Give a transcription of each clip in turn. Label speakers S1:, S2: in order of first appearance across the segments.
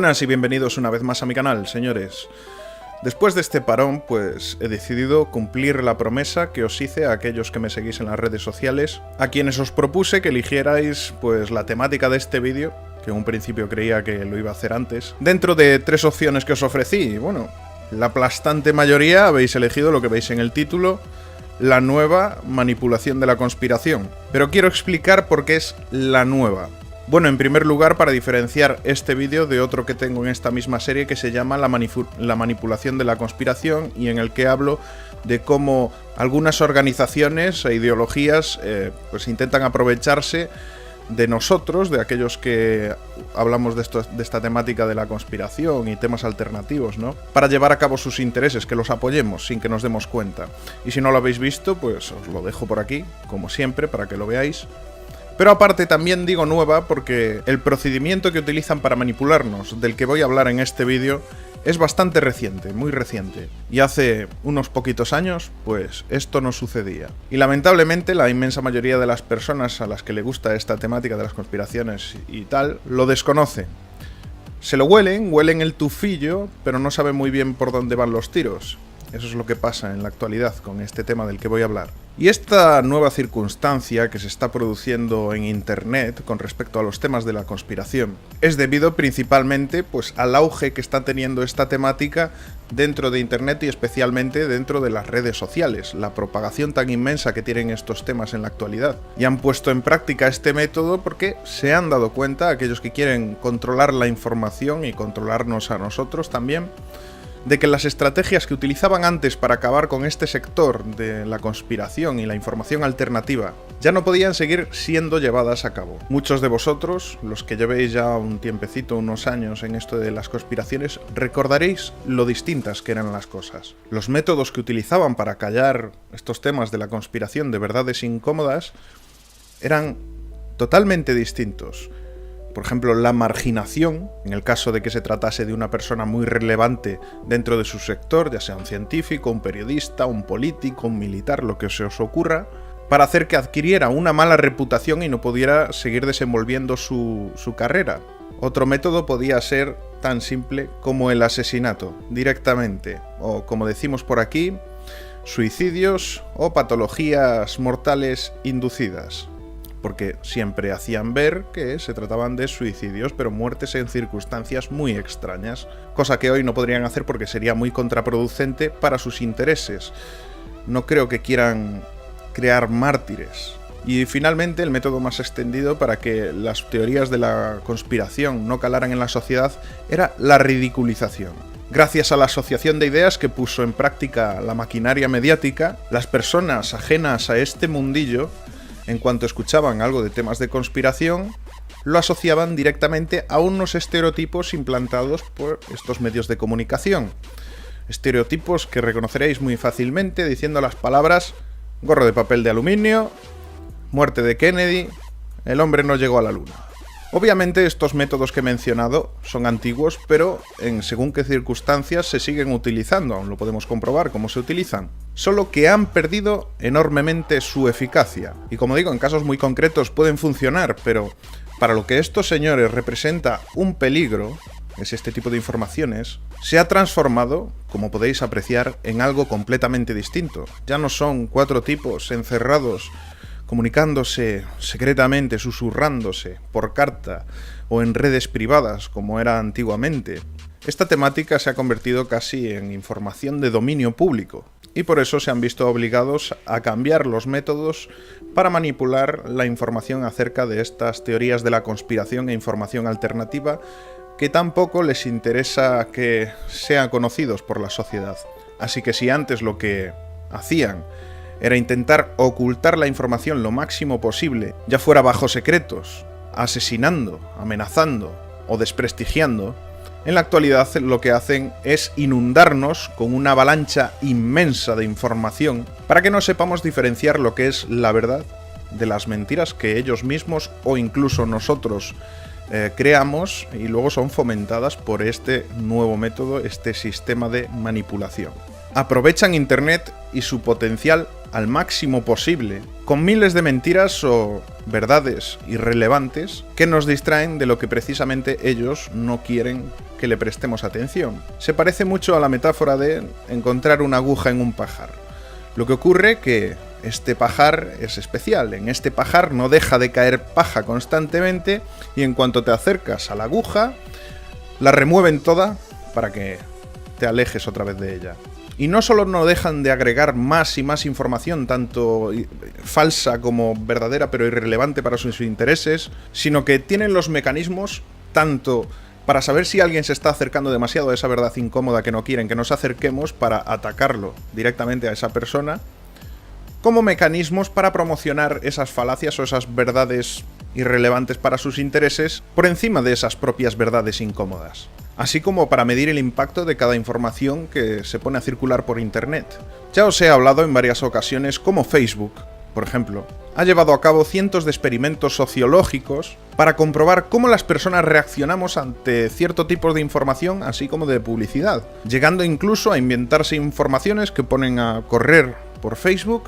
S1: Buenas y bienvenidos una vez más a mi canal, señores. Después de este parón, pues he decidido cumplir la promesa que os hice a aquellos que me seguís en las redes sociales, a quienes os propuse que eligierais pues la temática de este vídeo, que en un principio creía que lo iba a hacer antes, dentro de 3 opciones que os ofrecí. Bueno, la aplastante mayoría habéis elegido lo que veis en el título, la nueva manipulación de la conspiración. Pero quiero explicar por qué es la nueva. Bueno, en primer lugar, para diferenciar este vídeo de otro que tengo en esta misma serie que se llama la manipulación de la conspiración, y en el que hablo de cómo algunas organizaciones e ideologías pues intentan aprovecharse de nosotros, de aquellos que hablamos de esta temática de la conspiración y temas alternativos, ¿no? Para llevar a cabo sus intereses, que los apoyemos sin que nos demos cuenta. Y si no lo habéis visto, pues os lo dejo por aquí, como siempre, para que lo veáis. Pero aparte también digo nueva porque el procedimiento que utilizan para manipularnos, del que voy a hablar en este vídeo, es bastante reciente, muy reciente. Y hace unos poquitos años, pues esto no sucedía. Y lamentablemente la inmensa mayoría de las personas a las que le gusta esta temática de las conspiraciones y tal, lo desconocen. Se lo huelen el tufillo, pero no saben muy bien por dónde van los tiros. Eso es lo que pasa en la actualidad con este tema del que voy a hablar. Y esta nueva circunstancia que se está produciendo en Internet con respecto a los temas de la conspiración es debido principalmente pues, al auge que está teniendo esta temática dentro de Internet y especialmente dentro de las redes sociales, la propagación tan inmensa que tienen estos temas en la actualidad. Y han puesto en práctica este método porque se han dado cuenta, aquellos que quieren controlar la información y controlarnos a nosotros también, de que las estrategias que utilizaban antes para acabar con este sector de la conspiración y la información alternativa ya no podían seguir siendo llevadas a cabo. Muchos de vosotros, los que llevéis ya un tiempecito, unos años en esto de las conspiraciones, recordaréis lo distintas que eran las cosas. Los métodos que utilizaban para callar estos temas de la conspiración de verdades incómodas eran totalmente distintos. Por ejemplo, la marginación, en el caso de que se tratase de una persona muy relevante dentro de su sector, ya sea un científico, un periodista, un político, un militar, lo que se os ocurra, para hacer que adquiriera una mala reputación y no pudiera seguir desenvolviendo su carrera. Otro método podía ser tan simple como el asesinato, directamente, o como decimos por aquí, suicidios o patologías mortales inducidas. Porque siempre hacían ver que se trataban de suicidios, pero muertes en circunstancias muy extrañas, cosa que hoy no podrían hacer porque sería muy contraproducente para sus intereses. No creo que quieran crear mártires. Y finalmente, el método más extendido para que las teorías de la conspiración no calaran en la sociedad era la ridiculización. Gracias a la asociación de ideas que puso en práctica la maquinaria mediática, las personas ajenas a este mundillo, en cuanto escuchaban algo de temas de conspiración, lo asociaban directamente a unos estereotipos implantados por estos medios de comunicación. Estereotipos que reconoceréis muy fácilmente diciendo las palabras gorro de papel de aluminio, muerte de Kennedy, el hombre no llegó a la luna. Obviamente estos métodos que he mencionado son antiguos, pero en según qué circunstancias se siguen utilizando, aún lo podemos comprobar cómo se utilizan. Solo que han perdido enormemente su eficacia. Y como digo, en casos muy concretos pueden funcionar, pero para lo que estos señores representa un peligro, es este tipo de informaciones, se ha transformado, como podéis apreciar, en algo completamente distinto. Ya no son 4 tipos encerrados comunicándose secretamente, susurrándose por carta o en redes privadas como era antiguamente. Esta temática se ha convertido casi en información de dominio público y por eso se han visto obligados a cambiar los métodos para manipular la información acerca de estas teorías de la conspiración e información alternativa que tampoco les interesa que sean conocidos por la sociedad. Así que si antes lo que hacían era intentar ocultar la información lo máximo posible, ya fuera bajo secretos, asesinando, amenazando o desprestigiando, en la actualidad lo que hacen es inundarnos con una avalancha inmensa de información para que no sepamos diferenciar lo que es la verdad de las mentiras que ellos mismos o incluso nosotros creamos y luego son fomentadas por este nuevo método, este sistema de manipulación. Aprovechan Internet y su potencial al máximo posible, con miles de mentiras o verdades irrelevantes que nos distraen de lo que precisamente ellos no quieren que le prestemos atención. Se parece mucho a la metáfora de encontrar una aguja en un pajar. Lo que ocurre que este pajar es especial. En este pajar no deja de caer paja constantemente y en cuanto te acercas a la aguja, la remueven toda para que te alejes otra vez de ella. Y no solo no dejan de agregar más y más información, tanto falsa como verdadera pero irrelevante para sus intereses, sino que tienen los mecanismos tanto para saber si alguien se está acercando demasiado a esa verdad incómoda que no quieren que nos acerquemos para atacarlo directamente a esa persona, como mecanismos para promocionar esas falacias o esas verdades irrelevantes para sus intereses por encima de esas propias verdades incómodas. Así como para medir el impacto de cada información que se pone a circular por internet. Ya os he hablado en varias ocasiones cómo Facebook, por ejemplo, ha llevado a cabo cientos de experimentos sociológicos para comprobar cómo las personas reaccionamos ante cierto tipo de información, así como de publicidad, llegando incluso a inventarse informaciones que ponen a correr por Facebook,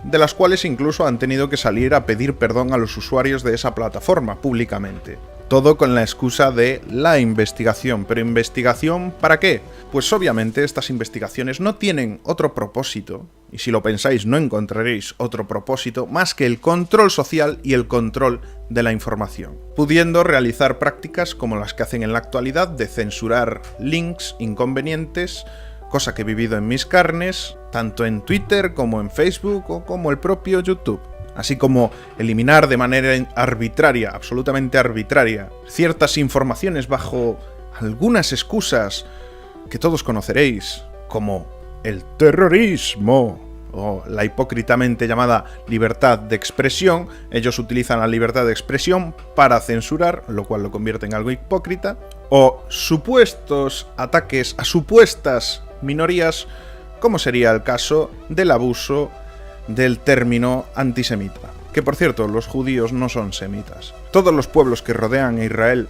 S1: de las cuales incluso han tenido que salir a pedir perdón a los usuarios de esa plataforma públicamente. Todo con la excusa de la investigación. ¿Pero investigación para qué? Pues obviamente estas investigaciones no tienen otro propósito, y si lo pensáis no encontraréis otro propósito más que el control social y el control de la información, pudiendo realizar prácticas como las que hacen en la actualidad de censurar links inconvenientes, cosa que he vivido en mis carnes, tanto en Twitter como en Facebook o como el propio YouTube. Así como eliminar de manera arbitraria, absolutamente arbitraria, ciertas informaciones bajo algunas excusas que todos conoceréis, como el terrorismo o la hipócritamente llamada libertad de expresión. Ellos utilizan la libertad de expresión para censurar, lo cual lo convierte en algo hipócrita, o supuestos ataques a supuestas minorías, como sería el caso del abuso del término antisemita. Que por cierto, los judíos no son semitas. Todos los pueblos que rodean a Israel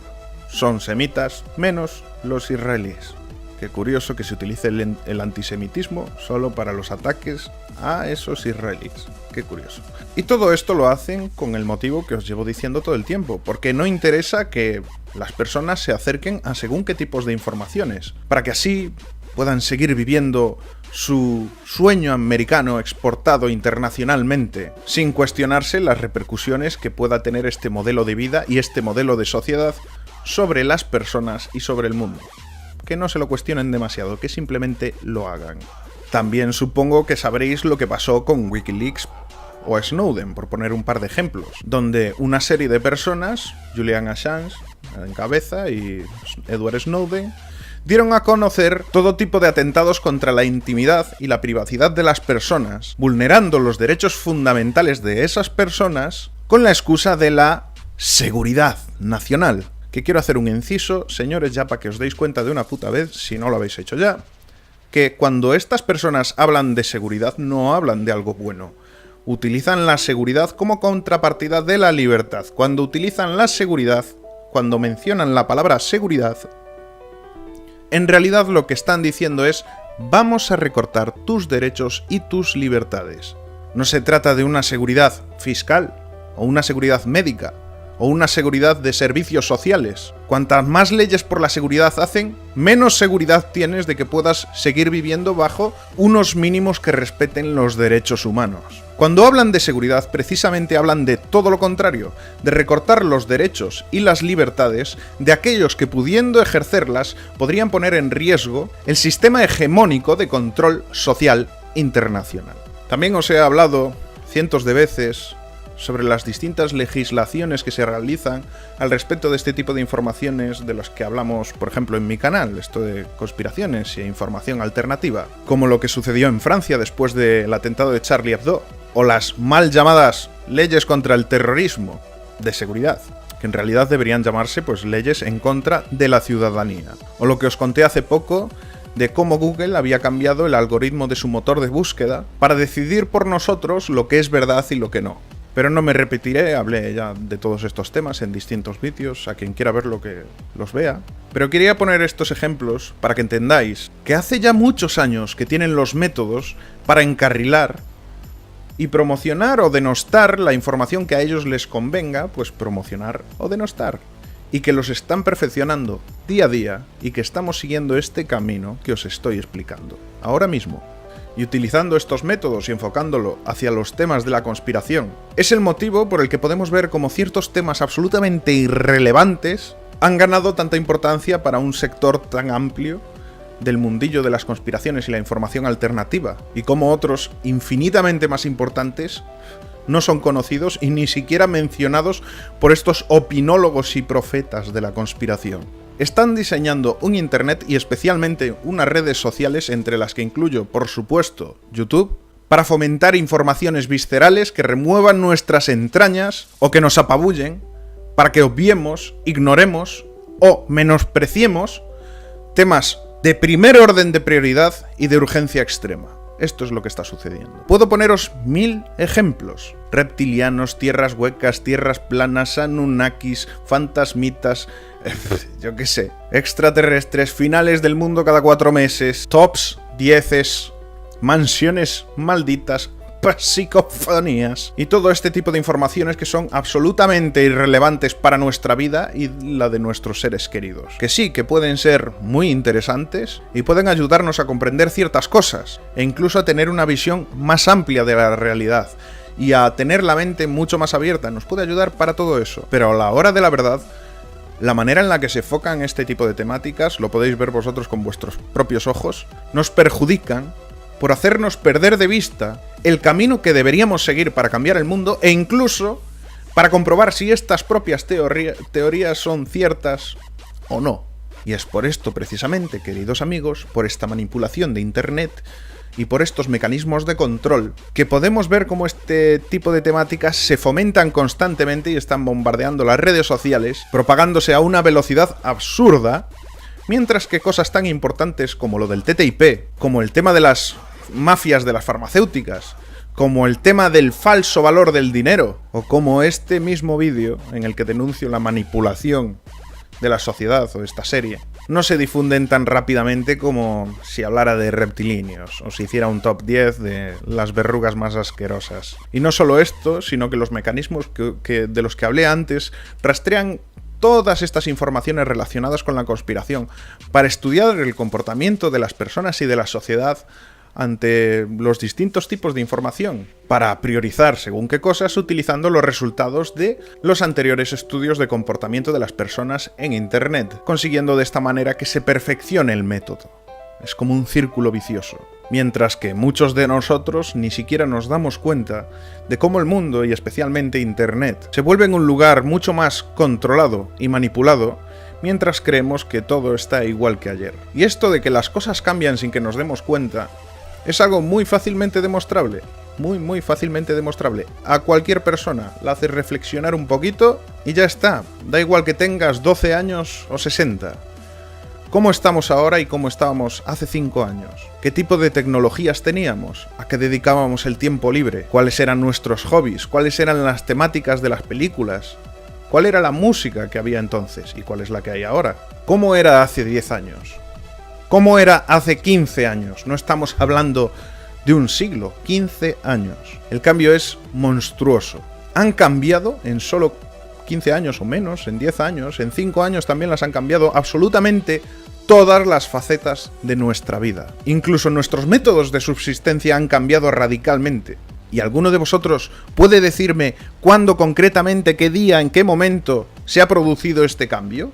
S1: son semitas, menos los israelíes. Qué curioso que se utilice el antisemitismo solo para los ataques a esos israelíes. Qué curioso. Y todo esto lo hacen con el motivo que os llevo diciendo todo el tiempo, porque no interesa que las personas se acerquen a según qué tipos de informaciones, para que así puedan seguir viviendo su sueño americano exportado internacionalmente, sin cuestionarse las repercusiones que pueda tener este modelo de vida y este modelo de sociedad sobre las personas y sobre el mundo. Que no se lo cuestionen demasiado, que simplemente lo hagan. También supongo que sabréis lo que pasó con Wikileaks o Snowden, por poner un par de ejemplos, donde una serie de personas, Julian Assange en cabeza y Edward Snowden, dieron a conocer todo tipo de atentados contra la intimidad y la privacidad de las personas, vulnerando los derechos fundamentales de esas personas con la excusa de la seguridad nacional. Que quiero hacer un inciso, señores, ya para que os deis cuenta de una puta vez, si no lo habéis hecho ya, que cuando estas personas hablan de seguridad no hablan de algo bueno. Utilizan la seguridad como contrapartida de la libertad. Cuando utilizan la seguridad, cuando mencionan la palabra seguridad, en realidad lo que están diciendo es: vamos a recortar tus derechos y tus libertades. No se trata de una seguridad fiscal, o una seguridad médica, o una seguridad de servicios sociales. Cuantas más leyes por la seguridad hacen, menos seguridad tienes de que puedas seguir viviendo bajo unos mínimos que respeten los derechos humanos. Cuando hablan de seguridad, precisamente hablan de todo lo contrario, de recortar los derechos y las libertades de aquellos que, pudiendo ejercerlas, podrían poner en riesgo el sistema hegemónico de control social internacional. También os he hablado cientos de veces sobre las distintas legislaciones que se realizan al respecto de este tipo de informaciones de las que hablamos, por ejemplo, en mi canal, esto de conspiraciones e información alternativa, como lo que sucedió en Francia después del atentado de Charlie Hebdo, o las mal llamadas leyes contra el terrorismo de seguridad, que en realidad deberían llamarse pues leyes en contra de la ciudadanía, o lo que os conté hace poco de cómo Google había cambiado el algoritmo de su motor de búsqueda para decidir por nosotros lo que es verdad y lo que no. Pero no me repetiré, hablé ya de todos estos temas en distintos vídeos, a quien quiera verlo que los vea. Pero quería poner estos ejemplos para que entendáis que hace ya muchos años que tienen los métodos para encarrilar y promocionar o denostar la información que a ellos les convenga, pues promocionar o denostar. Y que los están perfeccionando día a día y que estamos siguiendo este camino que os estoy explicando ahora mismo. Y utilizando estos métodos y enfocándolo hacia los temas de la conspiración, es el motivo por el que podemos ver cómo ciertos temas absolutamente irrelevantes han ganado tanta importancia para un sector tan amplio del mundillo de las conspiraciones y la información alternativa, y cómo otros infinitamente más importantes no son conocidos y ni siquiera mencionados por estos opinólogos y profetas de la conspiración. Están diseñando un internet y especialmente unas redes sociales, entre las que incluyo, por supuesto, YouTube, para fomentar informaciones viscerales que remuevan nuestras entrañas o que nos apabullen, para que obviemos, ignoremos o menospreciemos temas de primer orden de prioridad y de urgencia extrema. Esto es lo que está sucediendo. Puedo poneros 1000 ejemplos. Reptilianos, tierras huecas, tierras planas, Anunnakis, fantasmitas, yo qué sé, extraterrestres, finales del mundo cada 4 meses, tops, 10s, mansiones malditas, psicofonías y todo este tipo de informaciones que son absolutamente irrelevantes para nuestra vida y la de nuestros seres queridos. Que sí, que pueden ser muy interesantes y pueden ayudarnos a comprender ciertas cosas e incluso a tener una visión más amplia de la realidad y a tener la mente mucho más abierta. Nos puede ayudar para todo eso. Pero a la hora de la verdad, la manera en la que se enfocan este tipo de temáticas, lo podéis ver vosotros con vuestros propios ojos, nos perjudican por hacernos perder de vista el camino que deberíamos seguir para cambiar el mundo e incluso para comprobar si estas propias teorías son ciertas o no. Y es por esto precisamente, queridos amigos, por esta manipulación de Internet y por estos mecanismos de control, que podemos ver cómo este tipo de temáticas se fomentan constantemente y están bombardeando las redes sociales, propagándose a una velocidad absurda, mientras que cosas tan importantes como lo del TTIP, como el tema de las mafias de las farmacéuticas, como el tema del falso valor del dinero, o como este mismo vídeo en el que denuncio la manipulación de la sociedad o de esta serie, no se difunden tan rápidamente como si hablara de reptilíneos o si hiciera un top 10 de las verrugas más asquerosas. Y no solo esto, sino que los mecanismos de los que hablé antes rastrean todas estas informaciones relacionadas con la conspiración para estudiar el comportamiento de las personas y de la sociedad ante los distintos tipos de información, para priorizar según qué cosas utilizando los resultados de los anteriores estudios de comportamiento de las personas en Internet, consiguiendo de esta manera que se perfeccione el método. Es como un círculo vicioso. Mientras que muchos de nosotros ni siquiera nos damos cuenta de cómo el mundo, y especialmente Internet, se vuelve en un lugar mucho más controlado y manipulado, mientras creemos que todo está igual que ayer. Y esto de que las cosas cambian sin que nos demos cuenta es algo muy fácilmente demostrable. Muy fácilmente demostrable. A cualquier persona la haces reflexionar un poquito y ya está. Da igual que tengas 12 años o 60. ¿Cómo estamos ahora y cómo estábamos hace 5 años? ¿Qué tipo de tecnologías teníamos? ¿A qué dedicábamos el tiempo libre? ¿Cuáles eran nuestros hobbies? ¿Cuáles eran las temáticas de las películas? ¿Cuál era la música que había entonces? ¿Y cuál es la que hay ahora? ¿Cómo era hace 10 años? ¿Cómo era hace 15 años? No estamos hablando de un siglo, 15 años. El cambio es monstruoso. Han cambiado en solo 15 años o menos, en 10 años, en 5 años también las han cambiado absolutamente todas las facetas de nuestra vida. Incluso nuestros métodos de subsistencia han cambiado radicalmente. ¿Y alguno de vosotros puede decirme cuándo concretamente, qué día, en qué momento se ha producido este cambio?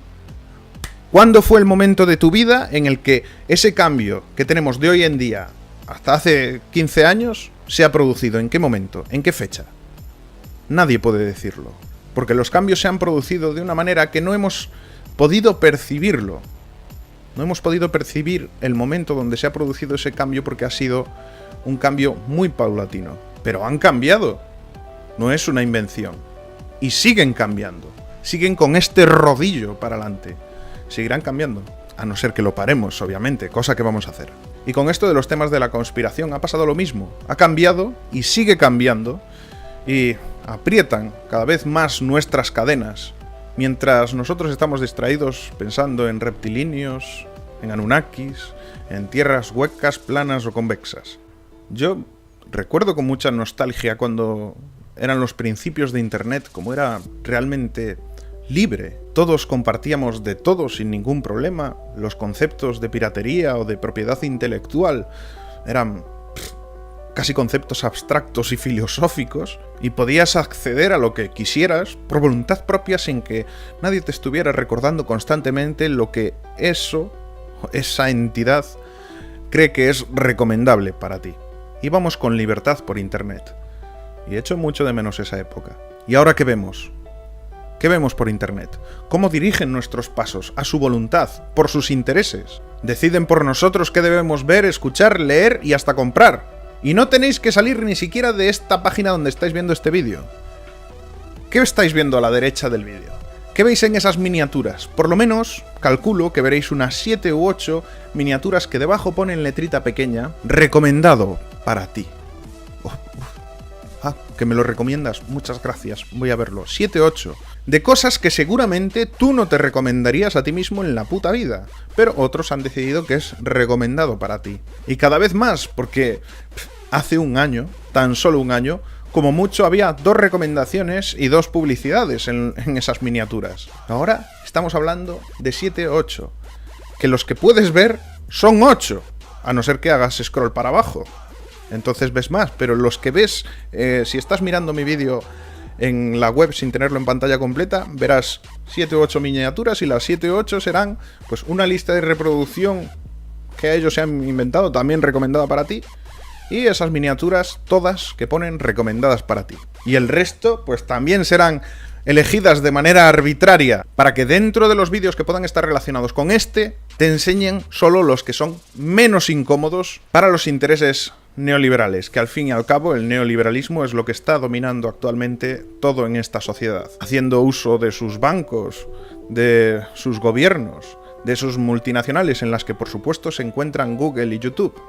S1: ¿Cuándo fue el momento de tu vida en el que ese cambio que tenemos de hoy en día hasta hace 15 años se ha producido? ¿En qué momento? ¿En qué fecha? Nadie puede decirlo. Porque los cambios se han producido de una manera que no hemos podido percibirlo. No hemos podido percibir el momento donde se ha producido ese cambio porque ha sido un cambio muy paulatino. Pero han cambiado. No es una invención. Y siguen cambiando. Siguen con este rodillo para adelante. Seguirán cambiando. A no ser que lo paremos, obviamente, cosa que vamos a hacer. Y con esto de los temas de la conspiración ha pasado lo mismo. Ha cambiado y sigue cambiando. Y aprietan cada vez más nuestras cadenas, mientras nosotros estamos distraídos pensando en reptilíneos, en Anunnakis, en tierras huecas, planas o convexas. Yo recuerdo con mucha nostalgia cuando eran los principios de Internet, como era realmente libre. Todos compartíamos de todo sin ningún problema. Los conceptos de piratería o de propiedad intelectual eran casi conceptos abstractos y filosóficos, y podías acceder a lo que quisieras por voluntad propia sin que nadie te estuviera recordando constantemente lo que esa entidad cree que es recomendable para ti. Íbamos con libertad por Internet. Y echo mucho de menos esa época. ¿Y ahora qué vemos? ¿Qué vemos por Internet? ¿Cómo dirigen nuestros pasos? A su voluntad, por sus intereses. Deciden por nosotros qué debemos ver, escuchar, leer y hasta comprar. Y no tenéis que salir ni siquiera de esta página donde estáis viendo este vídeo. ¿Qué estáis viendo a la derecha del vídeo? ¿Qué veis en esas miniaturas? Por lo menos, calculo que veréis unas 7 u 8 miniaturas que debajo ponen letrita pequeña, recomendado para ti. Que me lo recomiendas, muchas gracias, voy a verlo. 7, 8. De cosas que seguramente tú no te recomendarías a ti mismo en la puta vida, pero otros han decidido que es recomendado para ti. Y cada vez más, porque hace un año, tan solo un año, como mucho había 2 recomendaciones y 2 publicidades en esas miniaturas. Ahora estamos hablando de 7, 8. Que los que puedes ver son 8, a no ser que hagas scroll para abajo. Entonces ves más, pero los que ves, si estás mirando mi vídeo en la web sin tenerlo en pantalla completa, verás 7 u 8 miniaturas y las 7 u 8 serán pues una lista de reproducción que ellos se han inventado, también recomendada para ti, y esas miniaturas todas que ponen recomendadas para ti. Y el resto pues también serán elegidas de manera arbitraria para que dentro de los vídeos que puedan estar relacionados con te enseñen solo los que son menos incómodos para los intereses neoliberales, que al fin y al cabo el neoliberalismo es lo que está dominando actualmente todo en esta sociedad, haciendo uso de sus bancos, de sus gobiernos, de sus multinacionales, en las que por supuesto se encuentran Google y YouTube,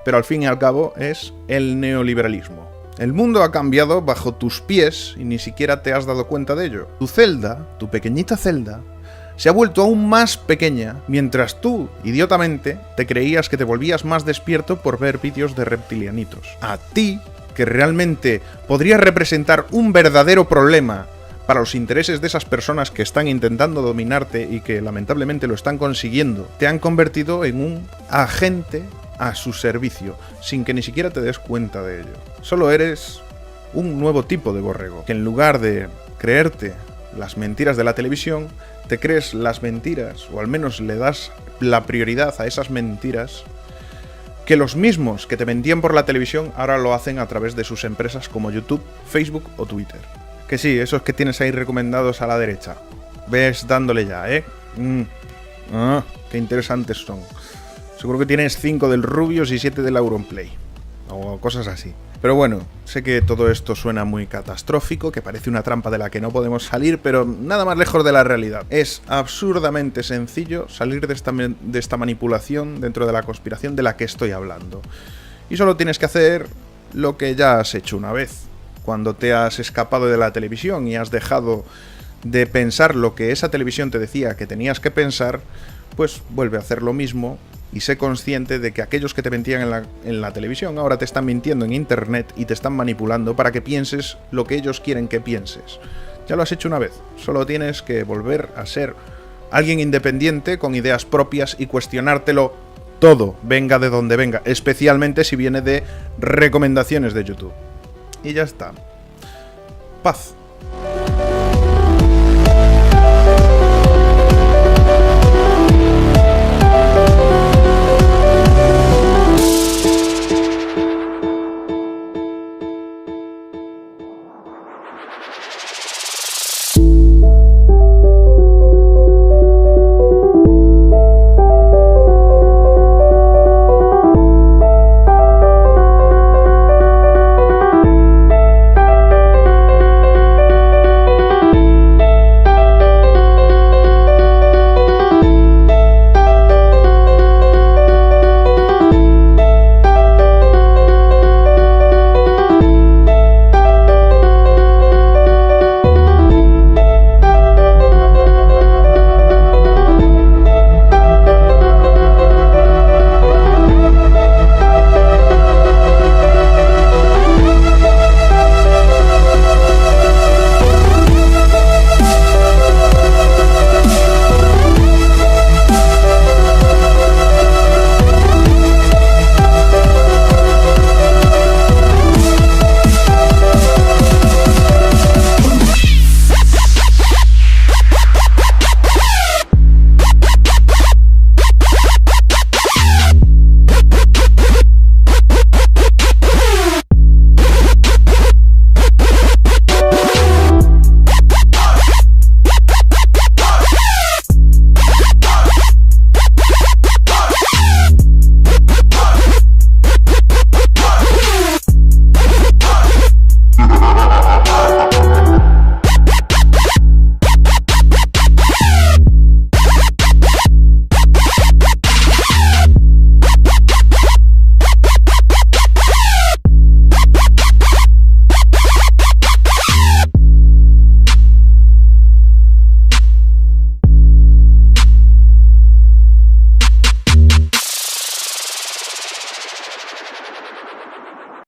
S1: pero al fin y al cabo es el neoliberalismo. El mundo ha cambiado bajo tus pies y ni siquiera te has dado cuenta de ello. Tu celda, tu pequeñita celda, se ha vuelto aún más pequeña, mientras tú, idiotamente, te creías que te volvías más despierto por ver vídeos de reptilianitos. A ti, que realmente podría representar un verdadero problema para los intereses de esas personas que están intentando dominarte y que lamentablemente lo están consiguiendo, te han convertido en un agente a su servicio, sin que ni siquiera te des cuenta de ello. Solo eres un nuevo tipo de borrego, que en lugar de creerte las mentiras de la televisión, te crees las mentiras, o al menos le das la prioridad a esas mentiras, que los mismos que te mentían por la televisión ahora lo hacen a través de sus empresas como YouTube, Facebook o Twitter. Que sí, esos que tienes ahí recomendados a la derecha. Ves dándole ya, ¿eh? Qué interesantes son. Seguro que tienes 5 del Rubius y 7 del Auronplay. O cosas así. Pero bueno, sé que todo esto suena muy catastrófico, que parece una trampa de la que no podemos salir, pero nada más lejos de la realidad. Es absurdamente sencillo salir de esta manipulación dentro de la conspiración de la que estoy hablando. Y solo tienes que hacer lo que ya has hecho una vez. Cuando te has escapado de la televisión y has dejado de pensar lo que esa televisión te decía que tenías que pensar, pues vuelve a hacer lo mismo. Y sé consciente de que aquellos que te mentían en la televisión ahora te están mintiendo en internet y te están manipulando para que pienses lo que ellos quieren que pienses. Ya lo has hecho una vez, solo tienes que volver a ser alguien independiente con ideas propias y cuestionártelo todo, venga de donde venga, especialmente si viene de recomendaciones de YouTube. Y ya está. Paz.